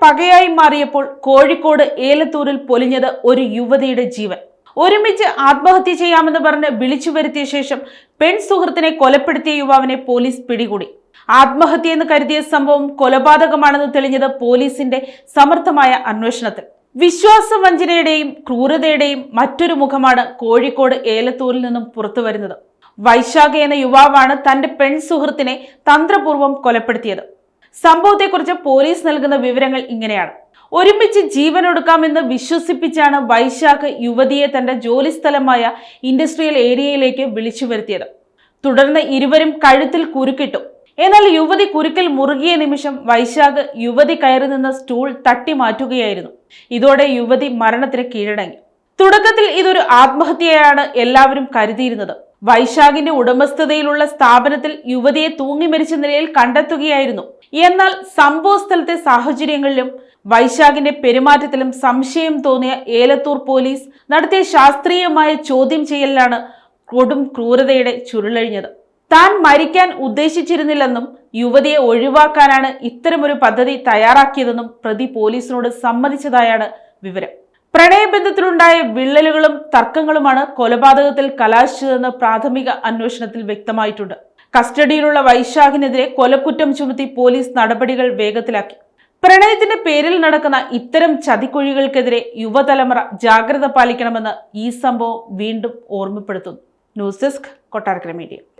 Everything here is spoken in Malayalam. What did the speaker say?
പകയായി മാറിയപ്പോൾ കോഴിക്കോട് ഏലത്തൂരിൽ പൊലിഞ്ഞത് ഒരു യുവതിയുടെ ജീവൻ. ഒരുമിച്ച് ആത്മഹത്യ ചെയ്യാമെന്ന് പറഞ്ഞ് വിളിച്ചു വരുത്തിയ ശേഷം പെൺ സുഹൃത്തിനെ കൊലപ്പെടുത്തിയ യുവാവിനെ പോലീസ് പിടികൂടി. ആത്മഹത്യയെന്ന് കരുതിയ സംഭവം കൊലപാതകമാണെന്ന് തെളിഞ്ഞത് പോലീസിന്റെ സമർത്ഥമായ അന്വേഷണത്തിൽ. വിശ്വാസവഞ്ചനയുടെയും ക്രൂരതയുടെയും മറ്റൊരു മുഖമാണ് കോഴിക്കോട് ഏലത്തൂരിൽ നിന്നും പുറത്തു വരുന്നത്. വൈശാഖ എന്ന യുവാവാണ് തന്റെ പെൺ സുഹൃത്തിനെ തന്ത്രപൂർവ്വം കൊലപ്പെടുത്തിയത്. സംഭവത്തെക്കുറിച്ച് പോലീസ് നൽകുന്ന വിവരങ്ങൾ ഇങ്ങനെയാണ്. ഒരുമിച്ച് ജീവനൊടുക്കാമെന്ന് വിശ്വസിപ്പിച്ചാണ് വൈശാഖ് യുവതിയെ തന്റെ ജോലിസ്ഥലമായ ഇൻഡസ്ട്രിയൽ ഏരിയയിലേക്ക് വിളിച്ചു വരുത്തിയത്. തുടർന്ന് ഇരുവരും കഴുത്തിൽ കുരുക്കിട്ടു. എന്നാൽ യുവതി കുരുക്കിൽ മുറുകിയ നിമിഷം വൈശാഖ് യുവതി കയറി നിന്ന സ്റ്റൂൾ തട്ടി മാറ്റുകയായിരുന്നു. ഇതോടെ യുവതി മരണത്തിന് കീഴടങ്ങി. തുടക്കത്തിൽ ഇതൊരു ആത്മഹത്യയാണ് എല്ലാവരും കരുതിയിരുന്നത്. വൈശാഖിന്റെ ഉടമസ്ഥതയിലുള്ള സ്ഥാപനത്തിൽ യുവതിയെ തൂങ്ങി മരിച്ച നിലയിൽ കണ്ടെത്തുകയായിരുന്നു. എന്നാൽ സംഭവ സ്ഥലത്തെ സാഹചര്യങ്ങളിലും വൈശാഖിന്റെ പെരുമാറ്റത്തിലും സംശയം തോന്നിയ ഏലത്തൂർ പോലീസ് നടത്തിയ ശാസ്ത്രീയമായ ചോദ്യം ചെയ്യലിലാണ് കൊടും ക്രൂരതയുടെ ചുരുളഴിഞ്ഞത്. താൻ മരിക്കാൻ ഉദ്ദേശിച്ചിരുന്നില്ലെന്നും യുവതിയെ ഒഴിവാക്കാനാണ് ഇത്തരമൊരു പദ്ധതി തയ്യാറാക്കിയതെന്നും പ്രതി പോലീസിനോട് സമ്മതിച്ചതായാണ് വിവരം. പ്രണയബന്ധത്തിലുണ്ടായ വിള്ളലുകളും തർക്കങ്ങളുമാണ് കൊലപാതകത്തിൽ കലാശിച്ചതെന്ന് പ്രാഥമിക അന്വേഷണത്തിൽ വ്യക്തമായിട്ടുണ്ട്. കസ്റ്റഡിയിലുള്ള വൈശാഖിനെതിരെ കൊലക്കുറ്റം ചുമത്തി പോലീസ് നടപടികൾ വേഗത്തിലാക്കി. പ്രണയത്തിന്റെ പേരിൽ നടക്കുന്ന ഇത്തരം ചതിക്കുഴികൾക്കെതിരെ യുവതലമുറ ജാഗ്രത പാലിക്കണമെന്ന് ഈ സംഭവം വീണ്ടും ഓർമ്മപ്പെടുത്തുന്നു. News desk, Kottarakkara media.